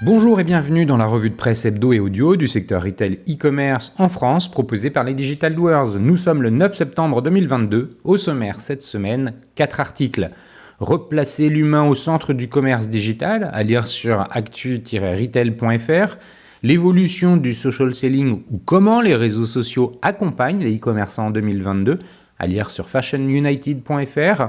Bonjour et bienvenue dans la revue de presse hebdo et audio du secteur retail e-commerce en France proposée par les Digital Doers. Nous sommes le 9 septembre 2022. Au sommaire cette semaine, 4 articles. Replacer l'humain au centre du commerce digital, à lire sur actu-retail.fr. L'évolution du social selling ou comment les réseaux sociaux accompagnent les e-commerçants en 2022, à lire sur fashionunited.fr.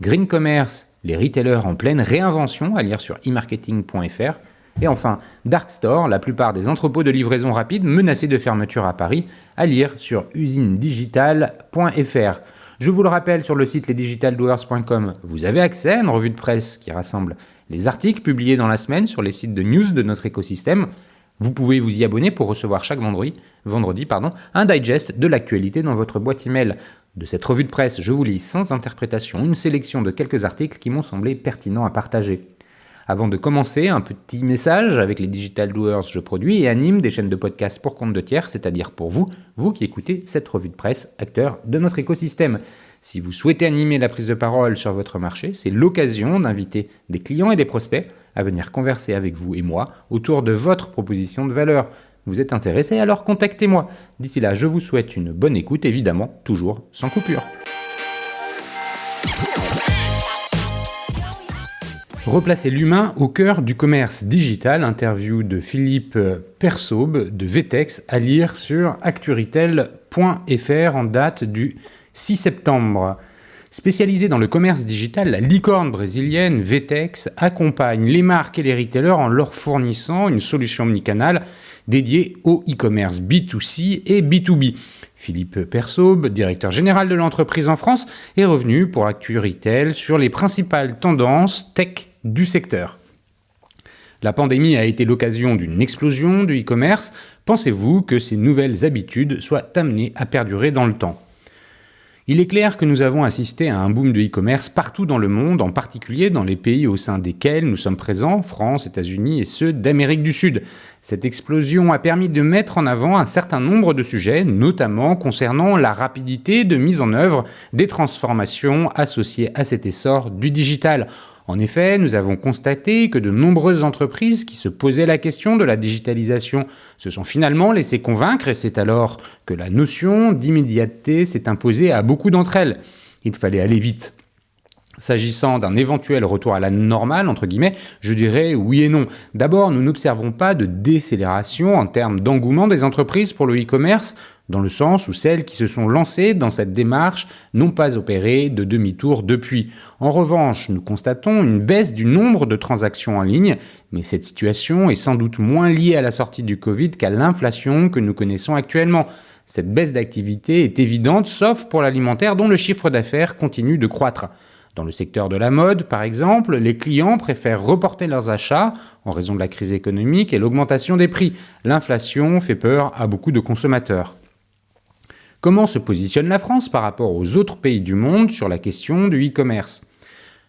Green commerce, les retailers en pleine réinvention, à lire sur e-marketing.fr. Et enfin, Dark Store, la plupart des entrepôts de livraison rapide menacés de fermeture à Paris, à lire sur usinedigital.fr. Je vous le rappelle, sur le site lesdigitaldoers.com, vous avez accès à une revue de presse qui rassemble les articles publiés dans la semaine sur les sites de news de notre écosystème. Vous pouvez vous y abonner pour recevoir chaque vendredi, un digest de l'actualité dans votre boîte email. De cette revue de presse, je vous lis sans interprétation une sélection de quelques articles qui m'ont semblé pertinents à partager. Avant de commencer, un petit message. Avec les Digital Doers, je produis et anime des chaînes de podcasts pour compte de tiers, c'est-à-dire pour vous qui écoutez cette revue de presse, acteurs de notre écosystème. Si vous souhaitez animer la prise de parole sur votre marché, c'est l'occasion d'inviter des clients et des prospects à venir converser avec vous et moi autour de votre proposition de valeur. Vous êtes intéressé, alors contactez-moi. D'ici là, je vous souhaite une bonne écoute, évidemment, toujours sans coupure. Replacer l'humain au cœur du commerce digital, interview de Philippe Persaube de VTEX à lire sur actu-retail.fr en date du 6 septembre. Spécialisée dans le commerce digital, la licorne brésilienne VTEX accompagne les marques et les retailers en leur fournissant une solution omnicanal dédiée au e-commerce B2C et B2B. Philippe Persaube, directeur général de l'entreprise en France, est revenu pour Actu Retail sur les principales tendances tech du secteur. La pandémie a été l'occasion d'une explosion du e-commerce. Pensez-vous que ces nouvelles habitudes soient amenées à perdurer dans le temps ? Il est clair que nous avons assisté à un boom de e-commerce partout dans le monde, en particulier dans les pays au sein desquels nous sommes présents, France, États-Unis et ceux d'Amérique du Sud. Cette explosion a permis de mettre en avant un certain nombre de sujets, notamment concernant la rapidité de mise en œuvre des transformations associées à cet essor du digital. En effet, nous avons constaté que de nombreuses entreprises qui se posaient la question de la digitalisation se sont finalement laissées convaincre, et c'est alors que la notion d'immédiateté s'est imposée à beaucoup d'entre elles. Il fallait aller vite. S'agissant d'un éventuel retour à la normale, entre guillemets, je dirais oui et non. D'abord, nous n'observons pas de décélération en termes d'engouement des entreprises pour le e-commerce, dans le sens où celles qui se sont lancées dans cette démarche n'ont pas opéré de demi-tour depuis. En revanche, nous constatons une baisse du nombre de transactions en ligne, mais cette situation est sans doute moins liée à la sortie du Covid qu'à l'inflation que nous connaissons actuellement. Cette baisse d'activité est évidente, sauf pour l'alimentaire dont le chiffre d'affaires continue de croître. Dans le secteur de la mode, par exemple, les clients préfèrent reporter leurs achats en raison de la crise économique et l'augmentation des prix. L'inflation fait peur à beaucoup de consommateurs. Comment se positionne la France par rapport aux autres pays du monde sur la question du e-commerce ?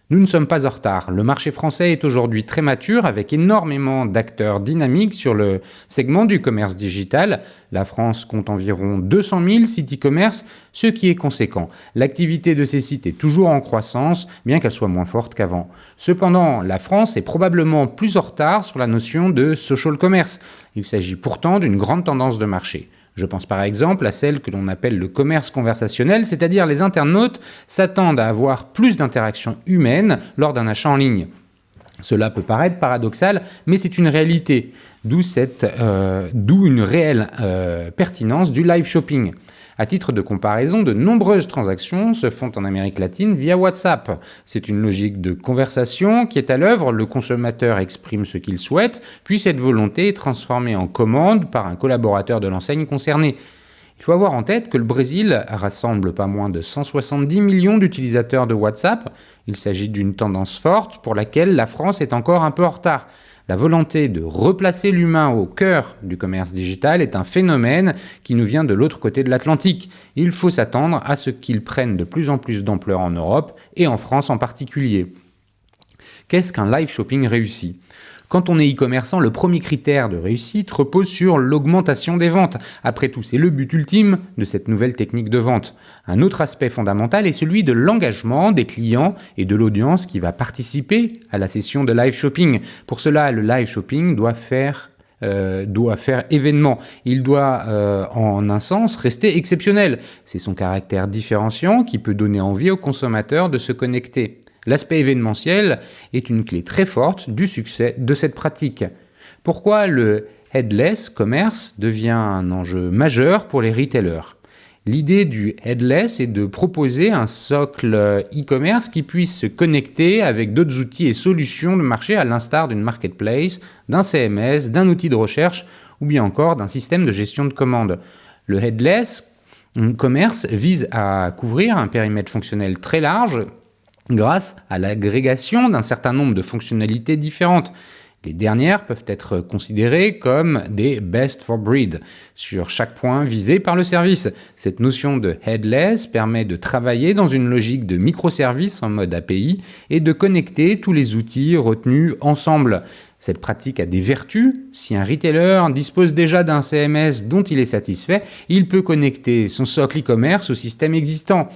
Nous ne sommes pas en retard. Le marché français est aujourd'hui très mature avec énormément d'acteurs dynamiques sur le segment du commerce digital. La France compte environ 200 000 sites e-commerce, ce qui est conséquent. L'activité de ces sites est toujours en croissance, bien qu'elle soit moins forte qu'avant. Cependant, la France est probablement plus en retard sur la notion de social commerce. Il s'agit pourtant d'une grande tendance de marché. Je pense par exemple à celle que l'on appelle le commerce conversationnel, c'est-à-dire les internautes s'attendent à avoir plus d'interactions humaines lors d'un achat en ligne. Cela peut paraître paradoxal, mais c'est une réalité, d'où une réelle pertinence du live shopping. À titre de comparaison, de nombreuses transactions se font en Amérique latine via WhatsApp. C'est une logique de conversation qui est à l'œuvre, le consommateur exprime ce qu'il souhaite, puis cette volonté est transformée en commande par un collaborateur de l'enseigne concernée. Il faut avoir en tête que le Brésil rassemble pas moins de 170 millions d'utilisateurs de WhatsApp. Il s'agit d'une tendance forte pour laquelle la France est encore un peu en retard. La volonté de replacer l'humain au cœur du commerce digital est un phénomène qui nous vient de l'autre côté de l'Atlantique. Il faut s'attendre à ce qu'il prenne de plus en plus d'ampleur en Europe et en France en particulier. Qu'est-ce qu'un live shopping réussi ? Quand on est e-commerçant, le premier critère de réussite repose sur l'augmentation des ventes. Après tout, c'est le but ultime de cette nouvelle technique de vente. Un autre aspect fondamental est celui de l'engagement des clients et de l'audience qui va participer à la session de live shopping. Pour cela, le live shopping doit faire événement. Il doit, en un sens, rester exceptionnel. C'est son caractère différenciant qui peut donner envie aux consommateurs de se connecter. L'aspect événementiel est une clé très forte du succès de cette pratique. Pourquoi le headless commerce devient un enjeu majeur pour les retailers ? L'idée du headless est de proposer un socle e-commerce qui puisse se connecter avec d'autres outils et solutions de marché à l'instar d'une marketplace, d'un CMS, d'un outil de recherche ou bien encore d'un système de gestion de commandes. Le headless commerce vise à couvrir un périmètre fonctionnel très large grâce à l'agrégation d'un certain nombre de fonctionnalités différentes. Les dernières peuvent être considérées comme des best for breed sur chaque point visé par le service. Cette notion de headless permet de travailler dans une logique de microservices en mode API et de connecter tous les outils retenus ensemble. Cette pratique a des vertus. Si un retailer dispose déjà d'un CMS dont il est satisfait, il peut connecter son socle e-commerce au système existant.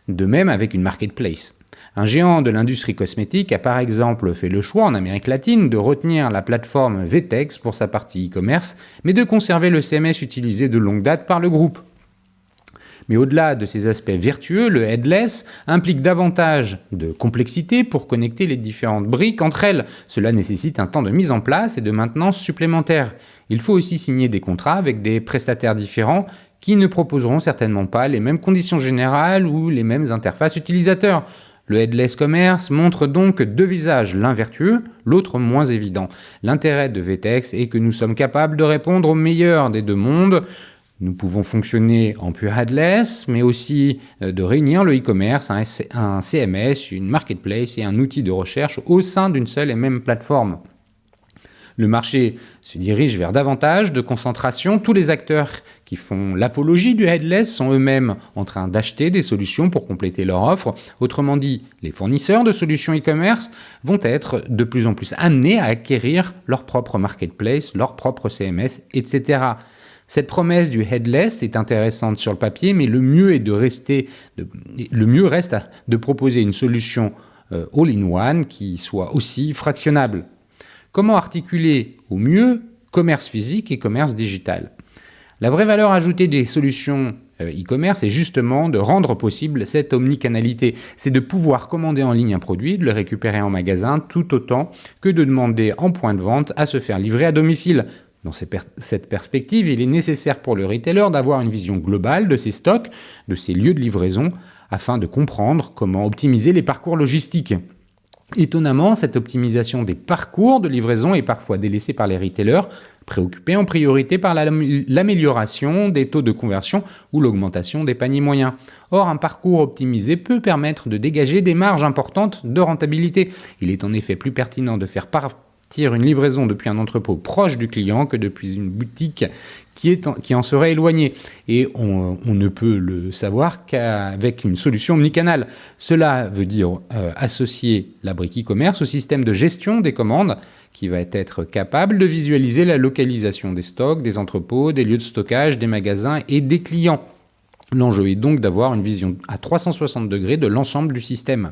De même avec une marketplace. Un géant de l'industrie cosmétique a par exemple fait le choix en Amérique latine de retenir la plateforme Vetex pour sa partie e-commerce, mais de conserver le CMS utilisé de longue date par le groupe. Mais au-delà de ces aspects vertueux, le headless implique davantage de complexité pour connecter les différentes briques entre elles. Cela nécessite un temps de mise en place et de maintenance supplémentaire. Il faut aussi signer des contrats avec des prestataires différents qui ne proposeront certainement pas les mêmes conditions générales ou les mêmes interfaces utilisateurs. Le headless commerce montre donc deux visages, l'un vertueux, l'autre moins évident. L'intérêt de Vetex est que nous sommes capables de répondre au meilleur des deux mondes. Nous pouvons fonctionner en pure headless, mais aussi de réunir le e-commerce, un CMS, une marketplace et un outil de recherche au sein d'une seule et même plateforme. Le marché se dirige vers davantage de concentration. Tous les acteurs qui font l'apologie du headless sont eux-mêmes en train d'acheter des solutions pour compléter leur offre. Autrement dit, les fournisseurs de solutions e-commerce vont être de plus en plus amenés à acquérir leur propre marketplace, leur propre CMS, etc. Cette promesse du headless est intéressante sur le papier, mais le mieux reste de proposer une solution all-in-one qui soit aussi fractionnable. Comment articuler au mieux commerce physique et commerce digital ? La vraie valeur ajoutée des solutions e-commerce est justement de rendre possible cette omnicanalité. C'est de pouvoir commander en ligne un produit, de le récupérer en magasin tout autant que de demander en point de vente à se faire livrer à domicile. Dans cette perspective, il est nécessaire pour le retailer d'avoir une vision globale de ses stocks, de ses lieux de livraison, afin de comprendre comment optimiser les parcours logistiques. Étonnamment, cette optimisation des parcours de livraison est parfois délaissée par les retailers, préoccupés en priorité par l'amélioration des taux de conversion ou l'augmentation des paniers moyens. Or, un parcours optimisé peut permettre de dégager des marges importantes de rentabilité. Il est en effet plus pertinent de faire partir une livraison depuis un entrepôt proche du client que depuis une boutique qui en serait éloignée. Et on ne peut le savoir qu'avec une solution omnicanal. Cela veut dire associer la brique e-commerce au système de gestion des commandes qui va être capable de visualiser la localisation des stocks, des entrepôts, des lieux de stockage, des magasins et des clients. L'enjeu est donc d'avoir une vision à 360 degrés de l'ensemble du système.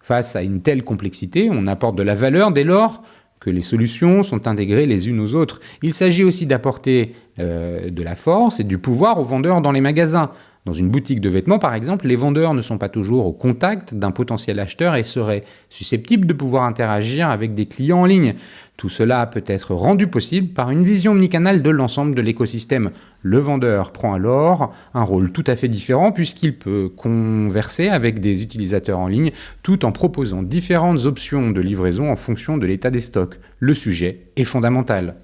Face à une telle complexité, on apporte de la valeur dès lors que les solutions sont intégrées les unes aux autres. Il s'agit aussi d'apporter de la force et du pouvoir aux vendeurs dans les magasins. Dans une boutique de vêtements, par exemple, les vendeurs ne sont pas toujours au contact d'un potentiel acheteur et seraient susceptibles de pouvoir interagir avec des clients en ligne. Tout cela peut être rendu possible par une vision omnicanale de l'ensemble de l'écosystème. Le vendeur prend alors un rôle tout à fait différent puisqu'il peut converser avec des utilisateurs en ligne tout en proposant différentes options de livraison en fonction de l'état des stocks. Le sujet est fondamental.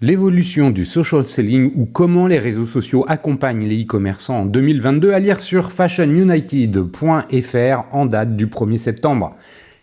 L'évolution du social selling ou comment les réseaux sociaux accompagnent les e-commerçants en 2022 à lire sur fashionunited.fr en date du 1er septembre.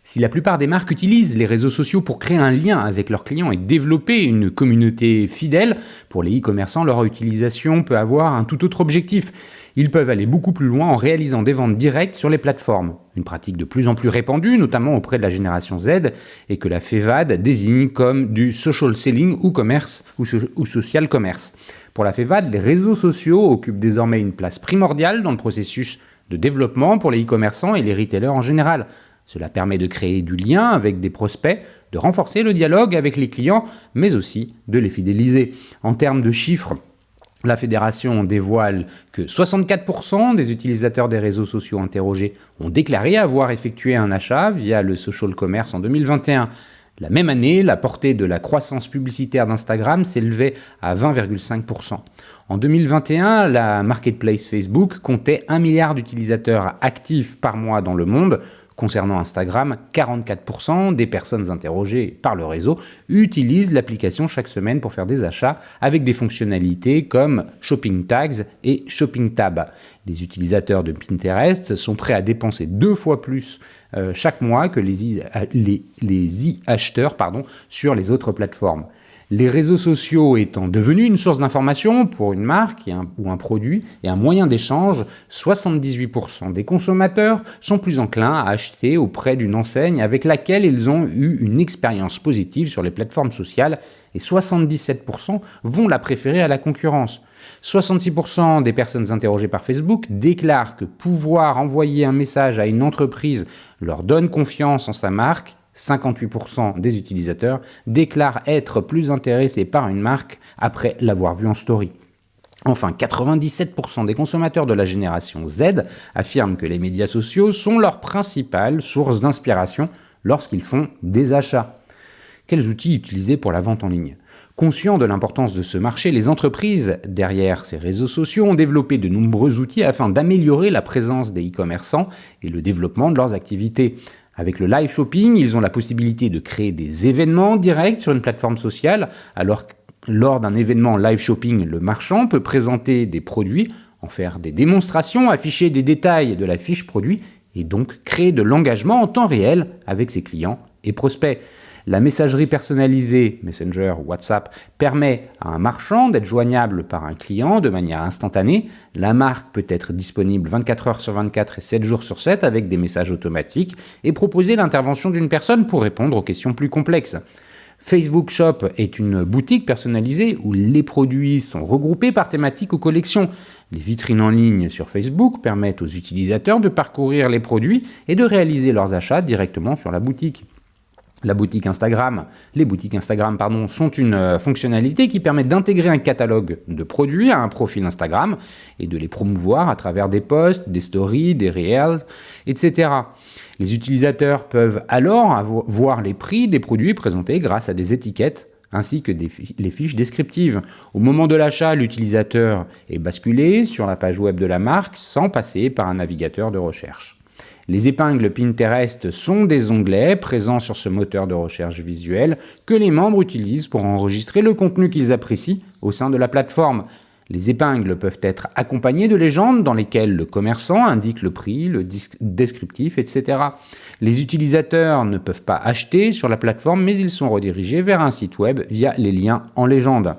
Si la plupart des marques utilisent les réseaux sociaux pour créer un lien avec leurs clients et développer une communauté fidèle, pour les e-commerçants, leur utilisation peut avoir un tout autre objectif. Ils peuvent aller beaucoup plus loin en réalisant des ventes directes sur les plateformes, une pratique de plus en plus répandue, notamment auprès de la génération Z, et que la FEVAD désigne comme du social selling ou commerce ou social commerce. Pour la FEVAD, les réseaux sociaux occupent désormais une place primordiale dans le processus de développement pour les e-commerçants et les retailers en général. Cela permet de créer du lien avec des prospects, de renforcer le dialogue avec les clients, mais aussi de les fidéliser. En termes de chiffres, la fédération dévoile que 64% des utilisateurs des réseaux sociaux interrogés ont déclaré avoir effectué un achat via le social commerce en 2021. La même année, la portée de la croissance publicitaire d'Instagram s'élevait à 20,5%. En 2021, la marketplace Facebook comptait 1 milliard d'utilisateurs actifs par mois dans le monde. Concernant Instagram, 44% des personnes interrogées par le réseau utilisent l'application chaque semaine pour faire des achats avec des fonctionnalités comme Shopping Tags et Shopping Tab. Les utilisateurs de Pinterest sont prêts à dépenser 2 fois plus chaque mois que les e-acheteurs sur les autres plateformes. Les réseaux sociaux étant devenus une source d'information pour une marque ou un produit et un moyen d'échange, 78% des consommateurs sont plus enclins à acheter auprès d'une enseigne avec laquelle ils ont eu une expérience positive sur les plateformes sociales et 77% vont la préférer à la concurrence. 66% des personnes interrogées par Facebook déclarent que pouvoir envoyer un message à une entreprise leur donne confiance en sa marque. 58% des utilisateurs déclarent être plus intéressés par une marque après l'avoir vue en story. Enfin, 97% des consommateurs de la génération Z affirment que les médias sociaux sont leur principale source d'inspiration lorsqu'ils font des achats. Quels outils utiliser pour la vente en ligne ? Conscients de l'importance de ce marché, les entreprises derrière ces réseaux sociaux ont développé de nombreux outils afin d'améliorer la présence des e-commerçants et le développement de leurs activités. Avec le live shopping, ils ont la possibilité de créer des événements directs sur une plateforme sociale. Alors, lors d'un événement live shopping, le marchand peut présenter des produits, en faire des démonstrations, afficher des détails de la fiche produit et donc créer de l'engagement en temps réel avec ses clients et prospects. La messagerie personnalisée, Messenger ou WhatsApp, permet à un marchand d'être joignable par un client de manière instantanée. La marque peut être disponible 24 heures sur 24 et 7 jours sur 7 avec des messages automatiques et proposer l'intervention d'une personne pour répondre aux questions plus complexes. Facebook Shop est une boutique personnalisée où les produits sont regroupés par thématique ou collection. Les vitrines en ligne sur Facebook permettent aux utilisateurs de parcourir les produits et de réaliser leurs achats directement sur la boutique. Les boutiques Instagram sont une fonctionnalité qui permet d'intégrer un catalogue de produits à un profil Instagram et de les promouvoir à travers des posts, des stories, des reels, etc. Les utilisateurs peuvent alors voir les prix des produits présentés grâce à des étiquettes ainsi que les fiches descriptives. Au moment de l'achat, l'utilisateur est basculé sur la page web de la marque sans passer par un navigateur de recherche. Les épingles Pinterest sont des onglets présents sur ce moteur de recherche visuel que les membres utilisent pour enregistrer le contenu qu'ils apprécient au sein de la plateforme. Les épingles peuvent être accompagnées de légendes dans lesquelles le commerçant indique le prix, le descriptif, etc. Les utilisateurs ne peuvent pas acheter sur la plateforme, mais ils sont redirigés vers un site web via les liens en légende.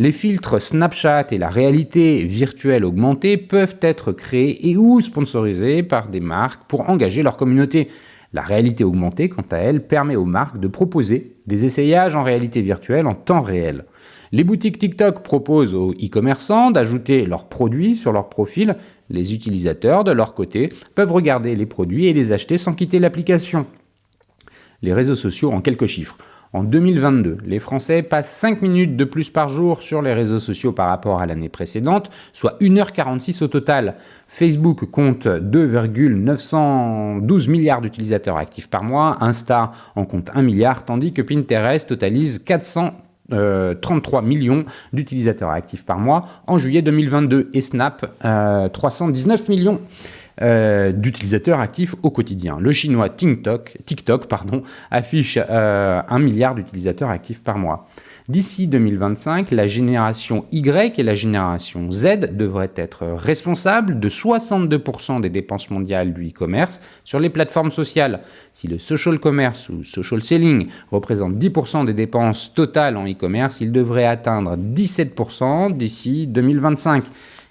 Les filtres Snapchat et la réalité virtuelle augmentée peuvent être créés et ou sponsorisés par des marques pour engager leur communauté. La réalité augmentée, quant à elle, permet aux marques de proposer des essayages en réalité virtuelle en temps réel. Les boutiques TikTok proposent aux e-commerçants d'ajouter leurs produits sur leur profil. Les utilisateurs, de leur côté, peuvent regarder les produits et les acheter sans quitter l'application. Les réseaux sociaux en quelques chiffres. En 2022, les Français passent 5 minutes de plus par jour sur les réseaux sociaux par rapport à l'année précédente, soit 1h46 au total. Facebook compte 2,912 milliards d'utilisateurs actifs par mois, Insta en compte 1 milliard, tandis que Pinterest totalise 433 millions d'utilisateurs actifs par mois en juillet 2022 et Snap 319 millions d'utilisateurs actifs au quotidien. Le chinois TikTok affiche 1 milliard d'utilisateurs actifs par mois. D'ici 2025, la génération Y et la génération Z devraient être responsables de 62% des dépenses mondiales du e-commerce sur les plateformes sociales. Si le social commerce ou social selling représente 10% des dépenses totales en e-commerce, il devrait atteindre 17% d'ici 2025.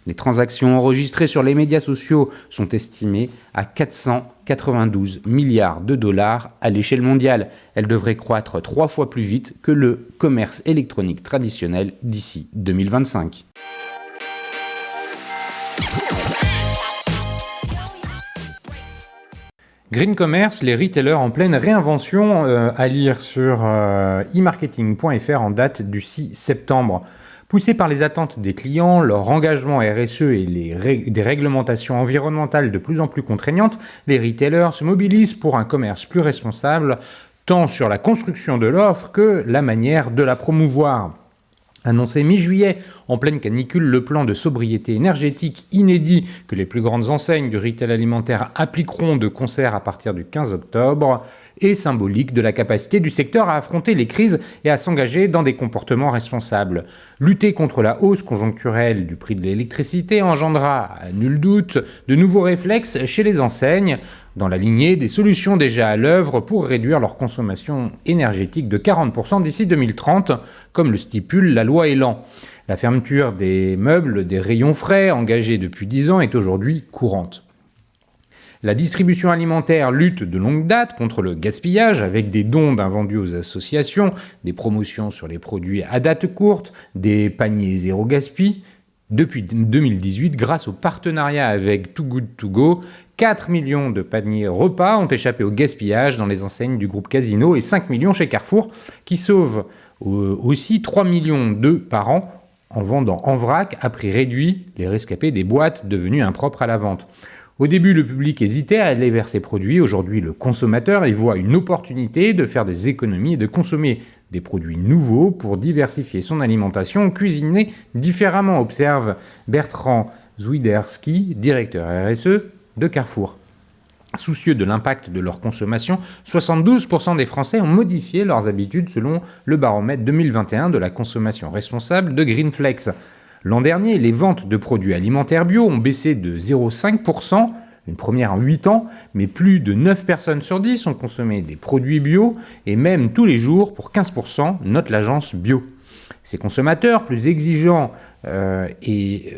Les transactions enregistrées sur les médias sociaux sont estimées à 492 milliards de dollars à l'échelle mondiale. Elles devraient croître 3 fois plus vite que le commerce électronique traditionnel d'ici 2025. Green Commerce, les retailers en pleine réinvention, à lire sur e-marketing.fr en date du 6 septembre. Poussés par les attentes des clients, leur engagement RSE et des réglementations environnementales de plus en plus contraignantes, les retailers se mobilisent pour un commerce plus responsable, tant sur la construction de l'offre que la manière de la promouvoir. Annoncé mi-juillet, en pleine canicule, le plan de sobriété énergétique inédit que les plus grandes enseignes du retail alimentaire appliqueront de concert à partir du 15 octobre est symbolique de la capacité du secteur à affronter les crises et à s'engager dans des comportements responsables. Lutter contre la hausse conjoncturelle du prix de l'électricité engendrera, à nul doute, de nouveaux réflexes chez les enseignes, dans la lignée des solutions déjà à l'œuvre pour réduire leur consommation énergétique de 40% d'ici 2030, comme le stipule la loi Elan. La fermeture des meubles, des rayons frais engagés depuis 10 ans est aujourd'hui courante. La distribution alimentaire lutte de longue date contre le gaspillage avec des dons d'invendus aux associations, des promotions sur les produits à date courte, des paniers zéro gaspi. Depuis 2018, grâce au partenariat avec Too Good To Go, 4 millions de paniers repas ont échappé au gaspillage dans les enseignes du groupe Casino et 5 millions chez Carrefour, qui sauve aussi 3 millions d'œufs par an en vendant en vrac à prix réduit les rescapés des boîtes devenues impropres à la vente. Au début, le public hésitait à aller vers ces produits. Aujourd'hui, le consommateur y voit une opportunité de faire des économies et de consommer des produits nouveaux pour diversifier son alimentation, cuisiner différemment, observe Bertrand Zwiderski, directeur RSE de Carrefour. Soucieux de l'impact de leur consommation, 72% des Français ont modifié leurs habitudes selon le baromètre 2021 de la consommation responsable de Greenflex. L'an dernier, les ventes de produits alimentaires bio ont baissé de 0,5%, une première en 8 ans, mais plus de 9 personnes sur 10 ont consommé des produits bio, et même tous les jours pour 15%, note l'agence Bio. Ces consommateurs plus exigeants et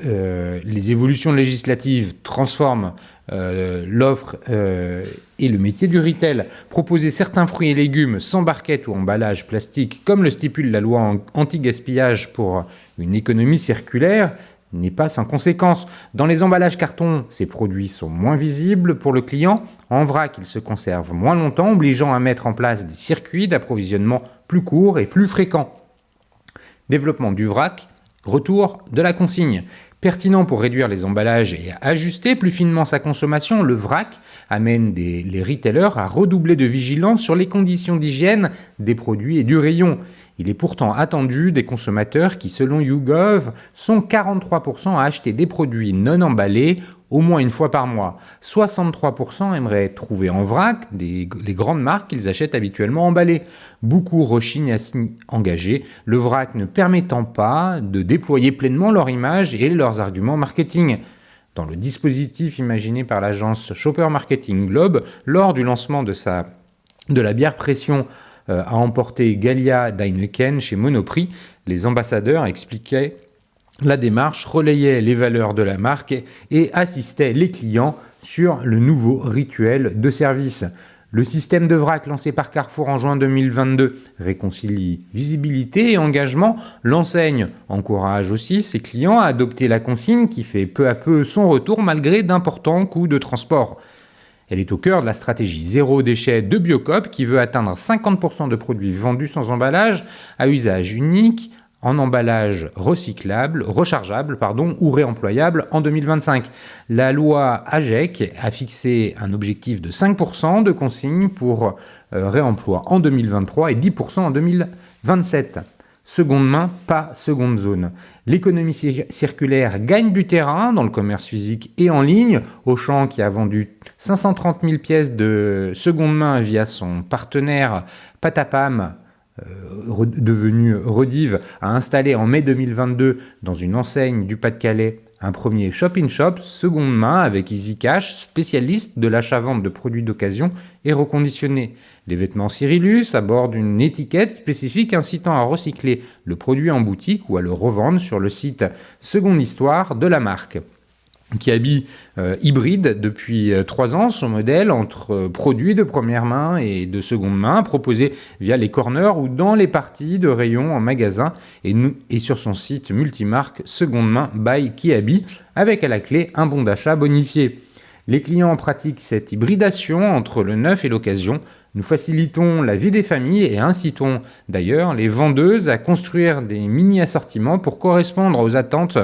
les évolutions législatives transforment l'offre et le métier du retail. Proposer certains fruits et légumes sans barquette ou emballage plastique, comme le stipule la loi anti-gaspillage pour une économie circulaire, n'est pas sans conséquence. Dans les emballages carton, ces produits sont moins visibles pour le client. En vrac, ils se conservent moins longtemps, obligeant à mettre en place des circuits d'approvisionnement plus courts et plus fréquents. Développement du vrac, retour de la consigne. Pertinent pour réduire les emballages et ajuster plus finement sa consommation, le vrac amène les retailers à redoubler de vigilance sur les conditions d'hygiène des produits et du rayon. Il est pourtant attendu des consommateurs qui, selon YouGov, sont 43% à acheter des produits non emballés au moins une fois par mois. 63% aimeraient trouver en vrac les grandes marques qu'ils achètent habituellement emballées. Beaucoup rechignent à s'y engager, le vrac ne permettant pas de déployer pleinement leur image et leurs arguments marketing. Dans le dispositif imaginé par l'agence Shopper Marketing Globe, lors du lancement de la bière pression à emporter Gallia d'Heineken chez Monoprix, les ambassadeurs expliquaient la démarche, relayaient les valeurs de la marque et assistaient les clients sur le nouveau rituel de service. Le système de vrac lancé par Carrefour en juin 2022 réconcilie visibilité et engagement. L'enseigne encourage aussi ses clients à adopter la consigne qui fait peu à peu son retour malgré d'importants coûts de transport. Elle est au cœur de la stratégie zéro déchet de Biocoop qui veut atteindre 50% de produits vendus sans emballage à usage unique en emballage rechargeable ou réemployable en 2025. La loi AGEC a fixé un objectif de 5% de consignes pour réemploi en 2023 et 10% en 2027. Seconde main, pas seconde zone. L'économie circulaire gagne du terrain dans le commerce physique et en ligne. Auchan, qui a vendu 530 000 pièces de seconde main via son partenaire Patapam, devenu Rediv, a installé en mai 2022 dans une enseigne du Pas-de-Calais Un premier shop-in-shop seconde main avec EasyCash, spécialiste de l'achat-vente de produits d'occasion et reconditionnés. Les vêtements Cyrillus abordent une étiquette spécifique incitant à recycler le produit en boutique ou à le revendre sur le site Seconde Histoire de la marque. Kiabi hybride depuis 3 ans son modèle entre produits de première main et de seconde main proposés via les corners ou dans les parties de rayons en magasin et sur son site multimarque Seconde Main by Kiabi avec à la clé un bon d'achat bonifié. Les clients pratiquent cette hybridation entre le neuf et l'occasion. Nous facilitons la vie des familles et incitons d'ailleurs les vendeuses à construire des mini-assortiments pour correspondre aux attentes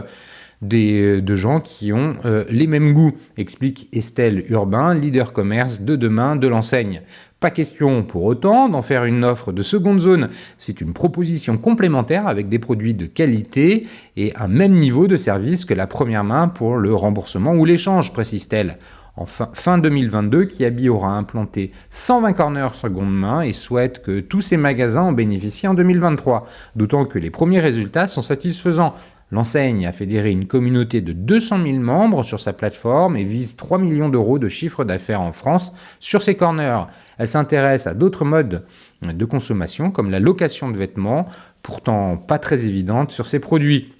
de gens qui ont les mêmes goûts, explique Estelle Urbain, leader commerce de demain de l'enseigne. Pas question pour autant d'en faire une offre de seconde zone, c'est une proposition complémentaire avec des produits de qualité et un même niveau de service que la première main pour le remboursement ou l'échange, précise-t-elle. En fin 2022, Kiabi aura implanté 120 corners seconde main et souhaite que tous ces magasins en bénéficient en 2023, d'autant que les premiers résultats sont satisfaisants. L'enseigne a fédéré une communauté de 200 000 membres sur sa plateforme et vise 3 millions d'euros de chiffre d'affaires en France sur ses corners. Elle s'intéresse à d'autres modes de consommation comme la location de vêtements, pourtant pas très évidente sur ses produits.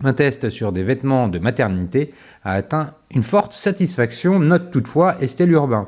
Un test sur des vêtements de maternité a atteint une forte satisfaction, note toutefois Estelle Urbain.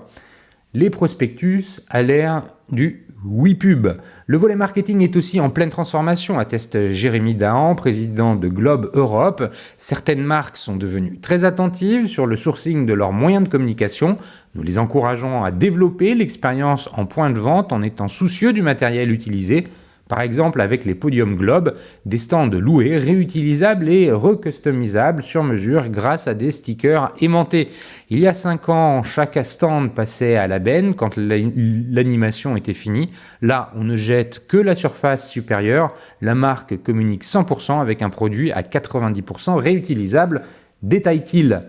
Les prospectus à l'ère du WePub. Le volet marketing est aussi en pleine transformation, atteste Jérémy Dahan, président de Globe Europe. Certaines marques sont devenues très attentives sur le sourcing de leurs moyens de communication. Nous les encourageons à développer l'expérience en point de vente en étant soucieux du matériel utilisé. Par exemple avec les podiums Globe, des stands loués, réutilisables et recustomisables sur mesure grâce à des stickers aimantés. Il y a 5 ans, chaque stand passait à la benne quand l'animation était finie. Là, on ne jette que la surface supérieure. La marque communique 100% avec un produit à 90% réutilisable, détaille-t-il.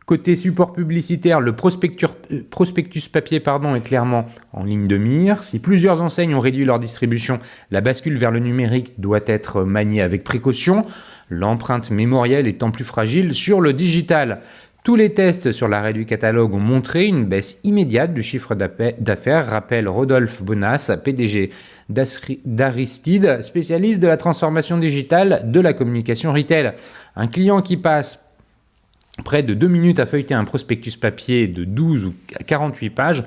Côté support publicitaire, le prospectus papier est clairement en ligne de mire. Si plusieurs enseignes ont réduit leur distribution, la bascule vers le numérique doit être maniée avec précaution, l'empreinte mémorielle étant plus fragile sur le digital. Tous les tests sur l'arrêt du catalogue ont montré une baisse immédiate du chiffre d'affaires, rappelle Rodolphe Bonas, PDG d'Aristide, spécialiste de la transformation digitale de la communication retail. Un client qui passe près de 2 minutes à feuilleter un prospectus papier de 12 ou 48 pages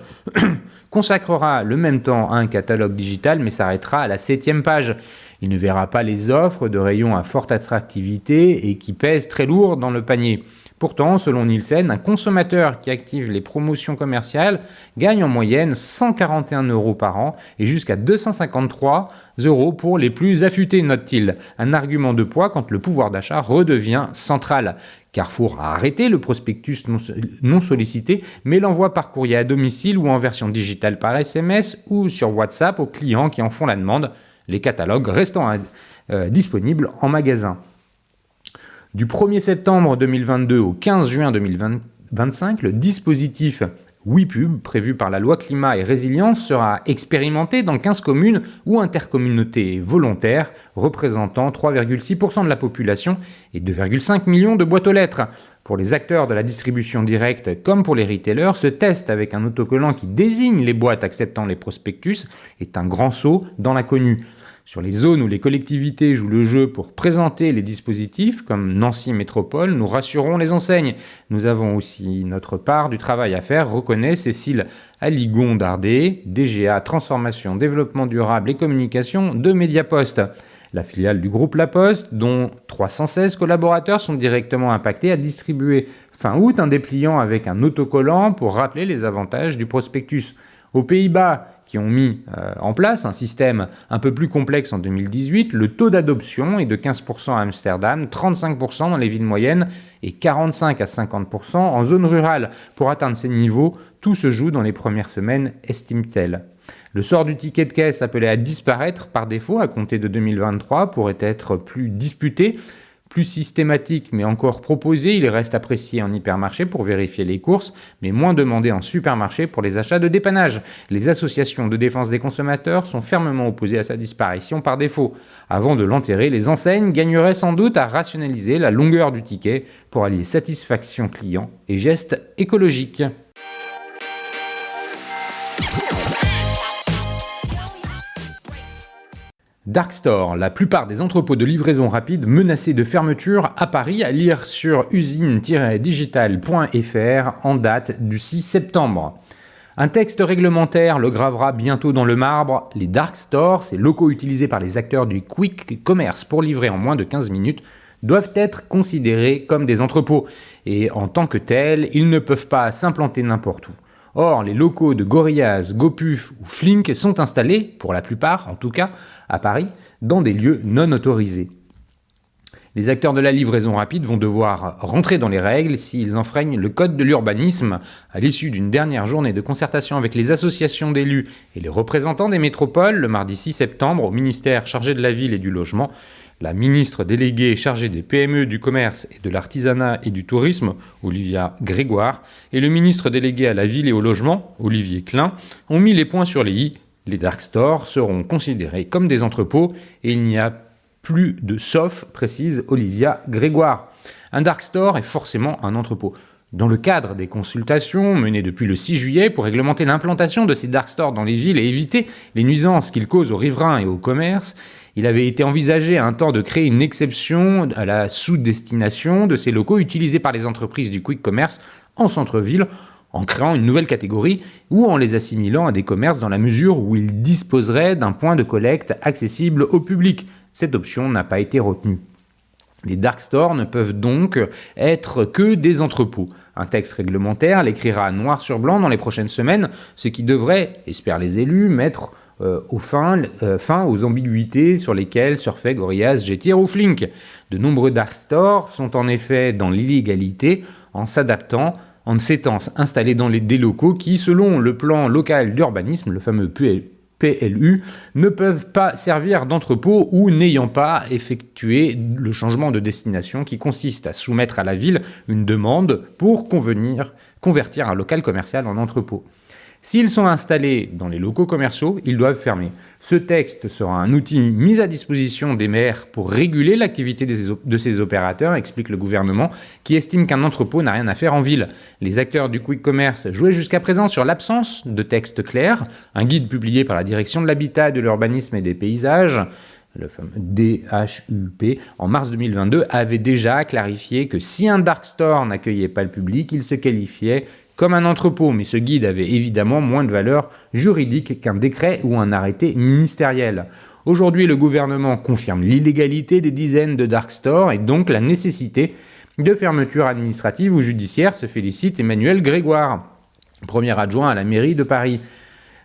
consacrera le même temps à un catalogue digital mais s'arrêtera à la 7e page. Il ne verra pas les offres de rayons à forte attractivité et qui pèsent très lourd dans le panier. Pourtant, selon Nielsen, un consommateur qui active les promotions commerciales gagne en moyenne 141 € par an et jusqu'à 253 € pour les plus affûtés, note-t-il. Un argument de poids quand le pouvoir d'achat redevient central. Carrefour a arrêté le prospectus non sollicité, mais l'envoie par courrier à domicile ou en version digitale par SMS ou sur WhatsApp aux clients qui en font la demande, les catalogues restant disponibles en magasin. Du 1er septembre 2022 au 15 juin 2025, le dispositif WePub, prévu par la loi Climat et Résilience, sera expérimenté dans 15 communes ou intercommunautés volontaires, représentant 3,6% de la population et 2,5 millions de boîtes aux lettres. Pour les acteurs de la distribution directe comme pour les retailers, ce test avec un autocollant qui désigne les boîtes acceptant les prospectus est un grand saut dans l'inconnu. Sur les zones où les collectivités jouent le jeu pour présenter les dispositifs, comme Nancy Métropole, nous rassurons les enseignes. Nous avons aussi notre part du travail à faire, reconnaît Cécile Aligon-Dardet, DGA Transformation, Développement Durable et Communication de Mediapost. La filiale du groupe La Poste, dont 316 collaborateurs sont directement impactés, a distribué fin août un dépliant avec un autocollant pour rappeler les avantages du prospectus. Aux Pays-Bas, qui ont mis en place un système un peu plus complexe en 2018, le taux d'adoption est de 15% à Amsterdam, 35% dans les villes moyennes et 45 à 50% en zone rurale. Pour atteindre ces niveaux, tout se joue dans les premières semaines, estime-t-elle. Le sort du ticket de caisse appelé à disparaître par défaut à compter de 2023 pourrait être plus disputé. plus systématique mais encore proposé, il reste apprécié en hypermarché pour vérifier les courses, mais moins demandé en supermarché pour les achats de dépannage. Les associations de défense des consommateurs sont fermement opposées à sa disparition par défaut. Avant de l'enterrer, les enseignes gagneraient sans doute à rationaliser la longueur du ticket pour allier satisfaction client et gestes écologiques. Dark Store, la plupart des entrepôts de livraison rapide menacés de fermeture à Paris, à lire sur usine-digital.fr en date du 6 septembre. Un texte réglementaire le gravera bientôt dans le marbre. Les Dark Stores, ces locaux utilisés par les acteurs du quick commerce pour livrer en moins de 15 minutes, doivent être considérés comme des entrepôts. Et en tant que tels, ils ne peuvent pas s'implanter n'importe où. Or, les locaux de Gorillaz, GoPuff ou Flink sont installés, pour la plupart en tout cas, à Paris, dans des lieux non autorisés. Les acteurs de la livraison rapide vont devoir rentrer dans les règles s'ils enfreignent le code de l'urbanisme. À l'issue d'une dernière journée de concertation avec les associations d'élus et les représentants des métropoles, le mardi 6 septembre, au ministère chargé de la ville et du logement, la ministre déléguée chargée des PME, du commerce et de l'artisanat et du tourisme, Olivia Grégoire, et le ministre délégué à la ville et au logement, Olivier Klein, ont mis les points sur les i. Les dark stores seront considérés comme des entrepôts et il n'y a plus de sauf, précise Olivia Grégoire. Un dark store est forcément un entrepôt. Dans le cadre des consultations menées depuis le 6 juillet pour réglementer l'implantation de ces dark stores dans les villes et éviter les nuisances qu'ils causent aux riverains et au commerce, il avait été envisagé à un temps de créer une exception à la sous-destination de ces locaux utilisés par les entreprises du quick commerce en centre-ville, en créant une nouvelle catégorie ou en les assimilant à des commerces dans la mesure où ils disposeraient d'un point de collecte accessible au public. Cette option n'a pas été retenue. Les dark stores ne peuvent donc être que des entrepôts. Un texte réglementaire l'écrira noir sur blanc dans les prochaines semaines, ce qui devrait, espèrent les élus, mettre fin aux ambiguïtés sur lesquelles surfaient Gorillaz, Getir ou Flink. De nombreux dark stores sont en effet dans l'illégalité en s'étant installés dans des locaux qui, selon le plan local d'urbanisme, le fameux PLU, ne peuvent pas servir d'entrepôt ou n'ayant pas effectué le changement de destination qui consiste à soumettre à la ville une demande pour convertir un local commercial en entrepôt. S'ils sont installés dans les locaux commerciaux, ils doivent fermer. Ce texte sera un outil mis à disposition des maires pour réguler l'activité de ces opérateurs, explique le gouvernement, qui estime qu'un entrepôt n'a rien à faire en ville. Les acteurs du quick commerce jouaient jusqu'à présent sur l'absence de texte clair. Un guide publié par la Direction de l'Habitat, de l'Urbanisme et des Paysages, le fameux DHUP, en mars 2022, avait déjà clarifié que si un dark store n'accueillait pas le public, il se qualifiait comme un entrepôt, mais ce guide avait évidemment moins de valeur juridique qu'un décret ou un arrêté ministériel. Aujourd'hui, le gouvernement confirme l'illégalité des dizaines de dark stores et donc la nécessité de fermeture administrative ou judiciaire, se félicite Emmanuel Grégoire, premier adjoint à la mairie de Paris.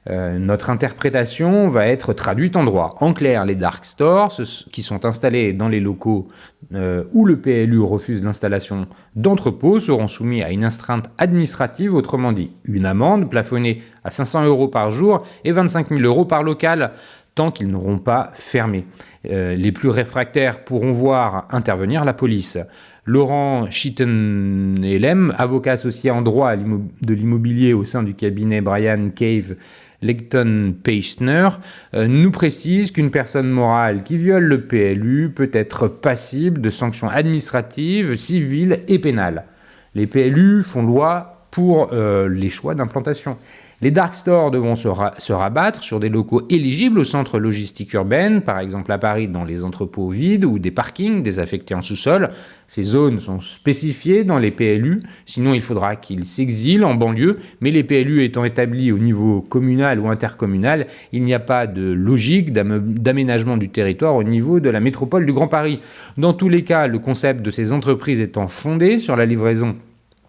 Notre interprétation va être traduite en droit. En clair, les dark stores qui sont installés dans les locaux où le PLU refuse l'installation d'entrepôts seront soumis à une astreinte administrative, autrement dit une amende plafonnée à 500 € par jour et 25 000 € par local, tant qu'ils n'auront pas fermé. Les plus réfractaires pourront voir intervenir la police. Laurent Schittenhelm, avocat associé en droit de l'immobilier au sein du cabinet Brian Cave Lecton Peichner, nous précise qu'une personne morale qui viole le PLU peut être passible de sanctions administratives, civiles et pénales. Les PLU font loi pour les choix d'implantation. Les dark stores devront se rabattre sur des locaux éligibles au centre logistique urbaine, par exemple à Paris dans les entrepôts vides ou des parkings désaffectés en sous-sol. Ces zones sont spécifiées dans les PLU, sinon il faudra qu'ils s'exilent en banlieue, mais les PLU étant établis au niveau communal ou intercommunal, il n'y a pas de logique d'aménagement du territoire au niveau de la métropole du Grand Paris. Dans tous les cas, le concept de ces entreprises étant fondé sur la livraison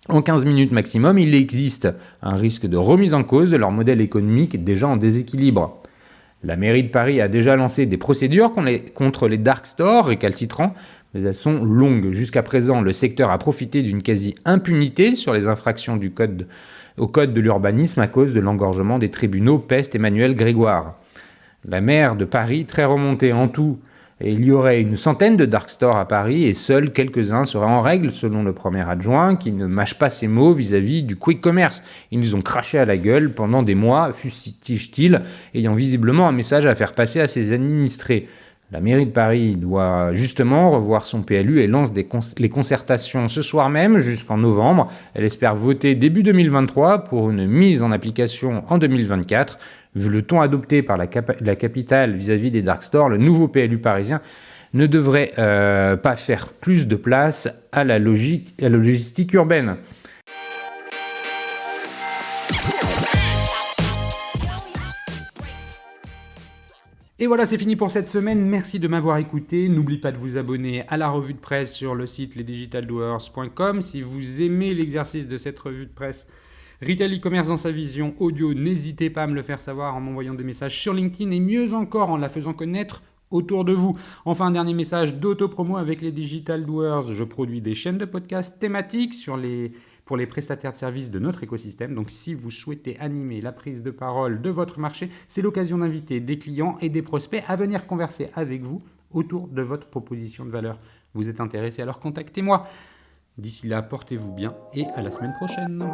en 15 minutes maximum, il existe un risque de remise en cause de leur modèle économique déjà en déséquilibre. La mairie de Paris a déjà lancé des procédures contre les dark stores récalcitrants, mais elles sont longues. Jusqu'à présent, le secteur a profité d'une quasi-impunité sur les infractions au code de l'urbanisme à cause de l'engorgement des tribunaux, peste Emmanuel Grégoire. La maire de Paris, très remontée en tout, Et il y aurait une centaine de dark stores à Paris et seuls quelques-uns seraient en règle, selon le premier adjoint, qui ne mâche pas ses mots vis-à-vis du quick commerce. Ils nous ont craché à la gueule pendant des mois, fustige-t-il, ayant visiblement un message à faire passer à ses administrés. La mairie de Paris doit justement revoir son PLU et lance les concertations ce soir même jusqu'en novembre. Elle espère voter début 2023 pour une mise en application en 2024. Vu le ton adopté par la capitale vis-à-vis des dark stores, le nouveau PLU parisien ne devrait pas faire plus de place à la logistique urbaine. Et voilà, c'est fini pour cette semaine. Merci de m'avoir écouté. N'oubliez pas de vous abonner à la revue de presse sur le site lesdigitaldoers.com. Si vous aimez l'exercice de cette revue de presse Retail e-commerce dans sa vision audio, n'hésitez pas à me le faire savoir en m'envoyant des messages sur LinkedIn et mieux encore en la faisant connaître autour de vous. Enfin, un dernier message d'auto-promo avec les Digital Doers. Je produis des chaînes de podcasts thématiques pour les prestataires de services de notre écosystème. Donc, si vous souhaitez animer la prise de parole de votre marché, c'est l'occasion d'inviter des clients et des prospects à venir converser avec vous autour de votre proposition de valeur. Vous êtes intéressé, alors contactez-moi. D'ici là, portez-vous bien et à la semaine prochaine.